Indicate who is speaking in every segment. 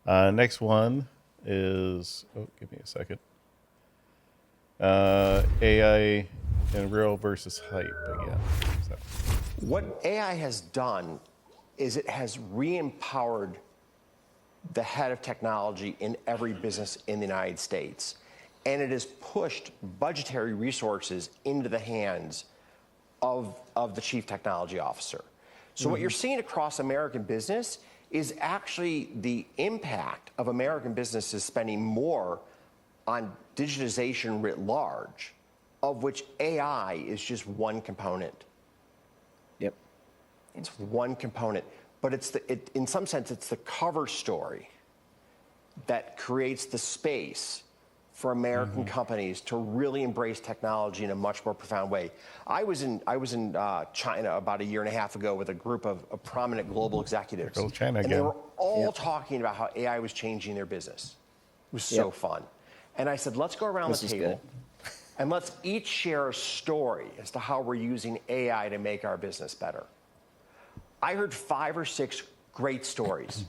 Speaker 1: Next one is, give me a second. AI and real versus hype again. So.
Speaker 2: What AI has done is it has re-empowered the head of technology in every business in the United States. And it has pushed budgetary resources into the hands of the chief technology officer. So what you're seeing across American business is actually the impact of American businesses spending more on digitization writ large, of which AI is just one component.
Speaker 3: Yep.
Speaker 2: It's one component, but in some sense, it's the cover story that creates the space for American companies to really embrace technology in a much more profound way. I was in China about a year and a half ago with a group of prominent global executives.
Speaker 1: There goes China
Speaker 2: and they
Speaker 1: again.
Speaker 2: were all talking about how AI was changing their business. It was so fun. And I said, let's go around the table and let's each share a story as to how we're using AI to make our business better. I heard 5 or 6 great stories.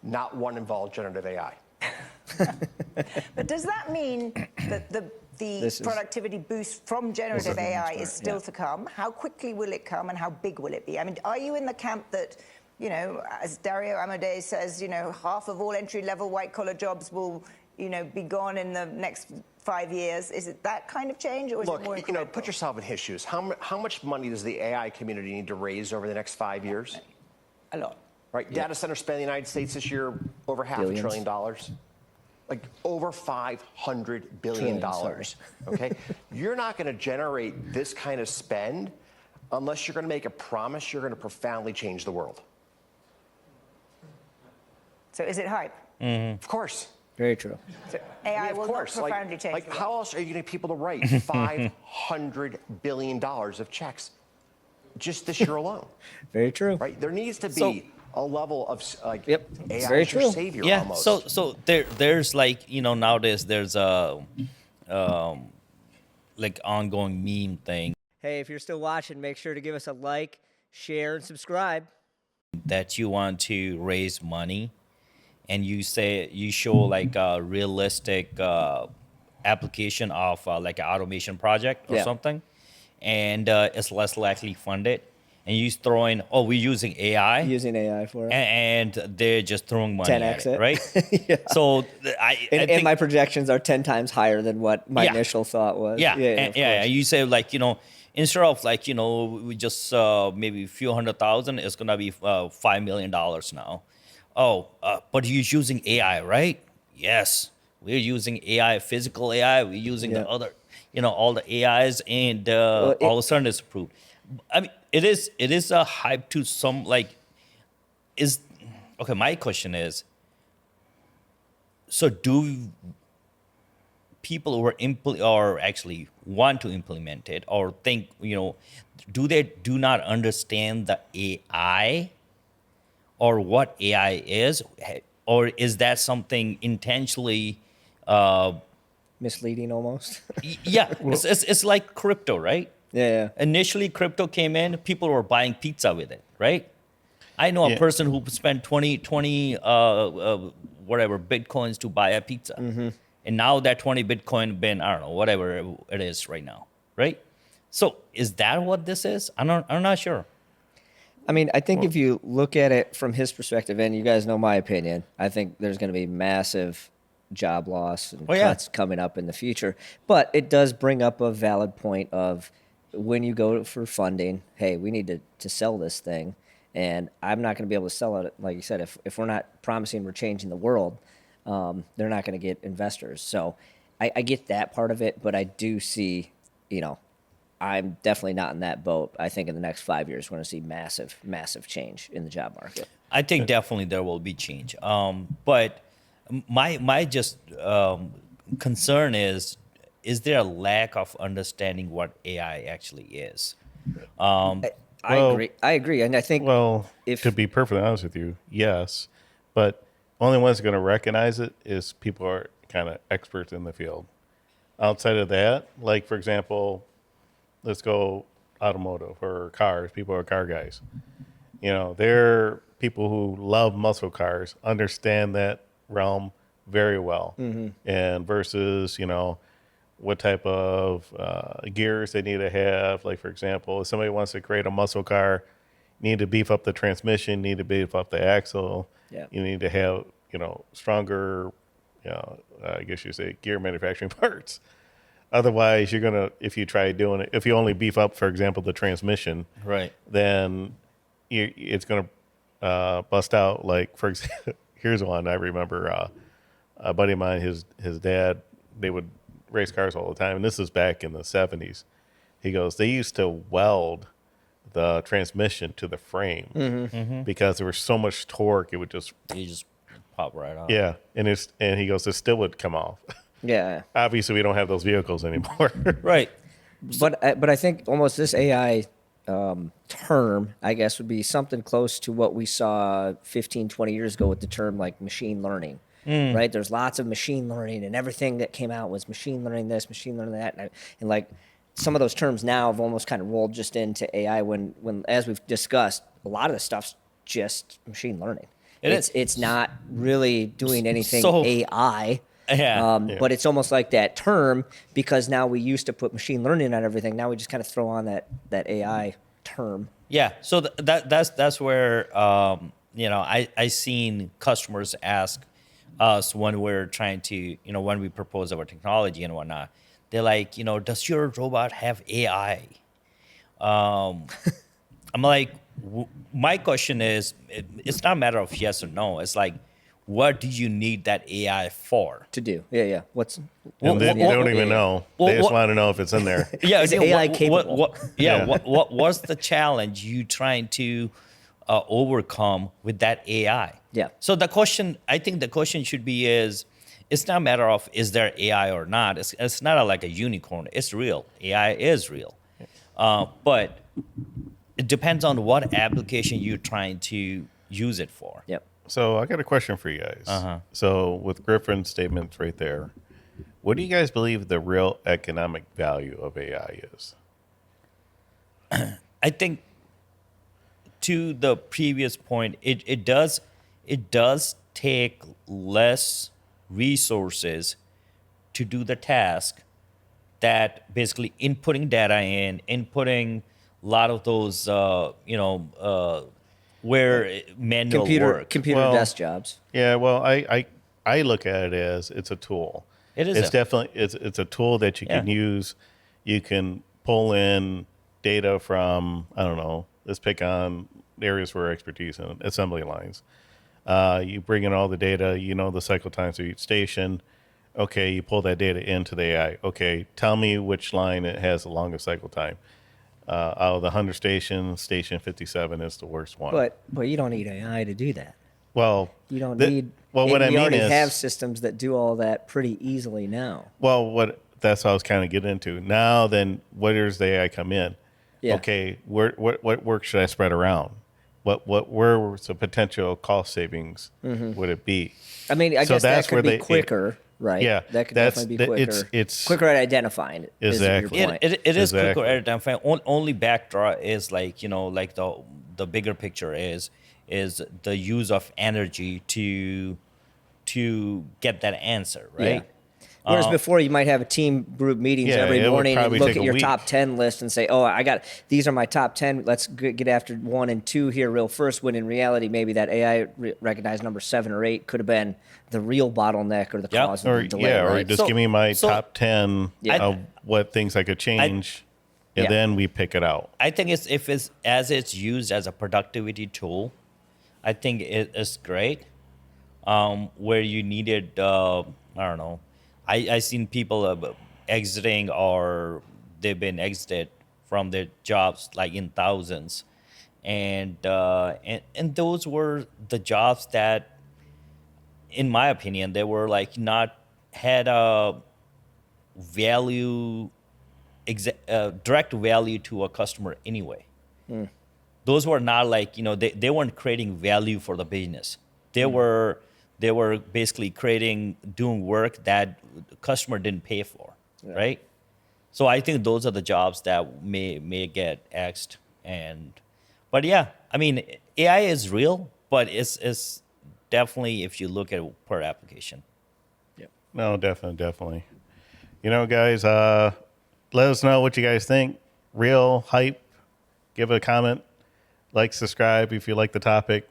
Speaker 2: Not one involved generative AI.
Speaker 4: But does that mean that the productivity boost from generative AI is still to come? How quickly will it come and how big will it be? I mean, are you in the camp that, you know, as Dario Amodei says, you know, half of all entry-level white-collar jobs will, you know, be gone in the next 5 years? Is it that kind of change, or is it more incremental?
Speaker 2: You know, put yourself in his shoes. How much money does the AI community need to raise over the next 5 years?
Speaker 4: A lot.
Speaker 2: Right, data center spend in the United States this year, over $500 billion. Like over $500 billion, okay? You're not gonna generate this kind of spend unless you're gonna make a promise you're gonna profoundly change the world.
Speaker 4: So is it hype?
Speaker 2: Of course.
Speaker 3: Very true.
Speaker 4: So AI will not profoundly change the world.
Speaker 2: How else are you gonna get people to write $500 billion of checks just this year alone?
Speaker 3: Very true.
Speaker 2: Right, there needs to be a level of like
Speaker 3: AI
Speaker 2: is your savior almost.
Speaker 5: So there's like, you know, nowadays there's a like ongoing meme thing
Speaker 3: Hey, if you're still watching, make sure to give us a like, share, and subscribe.
Speaker 5: that you want to raise money, and you show like a realistic application of like an automation project or something, and it's less likely funded. And you throw in, oh, we're using AI.
Speaker 3: Using AI for it.
Speaker 5: And they're just throwing money
Speaker 3: 10x
Speaker 5: at it, right?
Speaker 3: Yeah.
Speaker 5: So I
Speaker 3: and
Speaker 5: think
Speaker 3: my projections are 10 times higher than what my initial thought was.
Speaker 5: Yeah. You say like, you know, instead of like, you know, we just maybe a few $100,000, it's gonna be $5 million now. Oh, but you're using AI, right? Yes, we're using AI, physical AI. We're using the other, you know, all the AIs, and all of a sudden it's approved. I mean, it is a hype to some, like, okay, my question is, so do people who are actually want to implement it or think, you know, do not understand the AI or what AI is, or is that something intentionally
Speaker 3: misleading almost?
Speaker 5: Yeah, it's like crypto, right?
Speaker 3: Yeah.
Speaker 5: Initially, crypto came in, people were buying pizza with it, right? I know a person who spent 20 whatever Bitcoins to buy a pizza. And now that 20 Bitcoin been, I don't know, whatever it is right now, right? So is that what this is? I'm not sure.
Speaker 3: I mean, I think if you look at it from his perspective, and you guys know my opinion, I think there's going to be massive job loss and cuts coming up in the future. But it does bring up a valid point of, when you go for funding, hey, we need to sell this thing, and I'm not going to be able to sell it, like you said, if we're not promising we're changing the world, they're not going to get investors. So I get that part of it, but I do see, you know, I'm definitely not in that boat. I think in the next 5 years, we're going to see massive, massive change in the job market.
Speaker 5: I think definitely there will be change. But my just concern is there a lack of understanding what AI actually is?
Speaker 3: I agree. And I think,
Speaker 1: to be perfectly honest with you, yes, but only ones going to recognize it is people who are kind of experts in the field. Outside of that, like for example, let's go automotive or cars. People are car guys. You know, they're people who love muscle cars understand that realm very well, and versus what type of gears they need to have. Like, for example, if somebody wants to create a muscle car, you need to beef up the transmission, need to beef up the axle.
Speaker 3: Yeah.
Speaker 1: You need to have, stronger, I guess you say gear manufacturing parts. Otherwise, you're going to, if you try doing it, if you only beef up, for example, the transmission,
Speaker 5: Right.
Speaker 1: then it's going to bust out. Like, for example, here's one I remember, a buddy of mine, his dad, they would race cars all the time. And this is back in the 70s. He goes, they used to weld the transmission to the frame because there was so much torque. It would just,
Speaker 5: You just pop right off.
Speaker 1: yeah. And he goes, it still would come off.
Speaker 3: Yeah.
Speaker 1: Obviously, we don't have those vehicles anymore.
Speaker 5: Right.
Speaker 3: But I think almost this AI term, I guess, would be something close to what we saw 15, 20 years ago with the term like machine learning, right? There's lots of machine learning, and everything that came out was machine learning this, machine learning that. And like some of those terms now have almost kind of rolled just into AI when as we've discussed, a lot of the stuff's just machine learning. It's not really doing anything AI.
Speaker 5: Yeah.
Speaker 3: But it's almost like that term, because now we used to put machine learning on everything. Now we just kind of throw on that AI term.
Speaker 5: Yeah. So that's where I seen customers ask us when we're trying to when we propose our technology and whatnot. They're like, does your robot have AI? I'm like, my question is, it's not a matter of yes or no. It's like, what do you need that AI for?
Speaker 3: To do. Yeah. What's
Speaker 1: And they don't even know. They just
Speaker 5: what-
Speaker 1: want to know if it's in there.
Speaker 5: Yeah,
Speaker 3: Is it AI capable?
Speaker 5: What's the challenge you trying to overcome with that AI?
Speaker 3: Yeah.
Speaker 5: So I think the question should be it's not a matter of is there AI or not. It's not like a unicorn. It's real. AI is real. But it depends on what application you're trying to use it for.
Speaker 3: Yep.
Speaker 1: So I got a question for you guys. So with Griffin's statements right there, what do you guys believe the real economic value of AI is?
Speaker 5: I think to the previous point, it does take less resources to do the task that basically inputting data inputting a lot of those where manual work.
Speaker 3: Computer
Speaker 1: Well,
Speaker 3: desk jobs.
Speaker 1: Yeah, well, I look at it as it's a tool.
Speaker 5: It is
Speaker 1: It's definitely it's a tool that you can
Speaker 5: Yeah.
Speaker 1: use. You can pull in data from, I don't know, let's pick on areas for expertise in assembly lines. You bring in all the data, the cycle times to each station. Okay, you pull that data into the AI. Okay, tell me which line it has the longest cycle time. Out of the 100 stations, station 57 is the worst one.
Speaker 3: But you don't need AI to do that.
Speaker 1: Well,
Speaker 3: You don't need.
Speaker 1: Well,
Speaker 3: and
Speaker 1: what I
Speaker 3: we
Speaker 1: mean
Speaker 3: already
Speaker 1: is,
Speaker 3: have systems that do all that pretty easily now.
Speaker 1: well, that's what I was kind of getting into. Now, then, where does the AI come in?
Speaker 3: Yeah.
Speaker 1: Okay, what work should I spread around? Where was the potential cost savings would it be?
Speaker 3: I mean, I
Speaker 1: So
Speaker 3: guess that
Speaker 1: that's
Speaker 3: could
Speaker 1: where
Speaker 3: be
Speaker 1: they-
Speaker 3: quicker, right?
Speaker 1: Yeah,
Speaker 3: that could
Speaker 1: that's-
Speaker 3: definitely be quicker.
Speaker 1: it's
Speaker 3: quicker at identifying it. is your
Speaker 1: Exactly.
Speaker 3: point.
Speaker 5: It is
Speaker 1: Exactly.
Speaker 5: quicker at a time. Only backdraw is like like the bigger picture is the use of energy to get that answer, right?
Speaker 3: Yeah. Whereas before, you might have a team group meetings
Speaker 1: Yeah,
Speaker 3: every
Speaker 1: it would
Speaker 3: morning and
Speaker 1: probably
Speaker 3: look
Speaker 1: take
Speaker 3: at
Speaker 1: a
Speaker 3: your
Speaker 1: week.
Speaker 3: top 10 list and say, "Oh, these are my top 10. Let's get after 1 and 2 here real first." When in reality, maybe that AI recognized number 7 or 8 could have been the real bottleneck or the
Speaker 5: Yep.
Speaker 3: cause of the delay.
Speaker 1: or
Speaker 3: right?
Speaker 1: just give me my top 10
Speaker 3: Yeah.
Speaker 1: of what things I could change, and
Speaker 3: Yeah.
Speaker 1: then we pick it out.
Speaker 5: I think if it's used as a productivity tool, I think it is great. Where you needed, I don't know, I seen people exiting or they've been exited from their jobs like in thousands, and those were the jobs that, in my opinion, they were like not had a value, direct value to a customer anyway. Those were not like they weren't creating value for the business. They were basically doing work that the customer didn't pay for, right? So I think those are the jobs that may get axed. But yeah, I mean, AI is real. but it's definitely if you look at it per application.
Speaker 3: Yep.
Speaker 1: No, definitely. You know, guys, let us know what you guys think. Real hype. Give a comment, like, subscribe if you like the topic.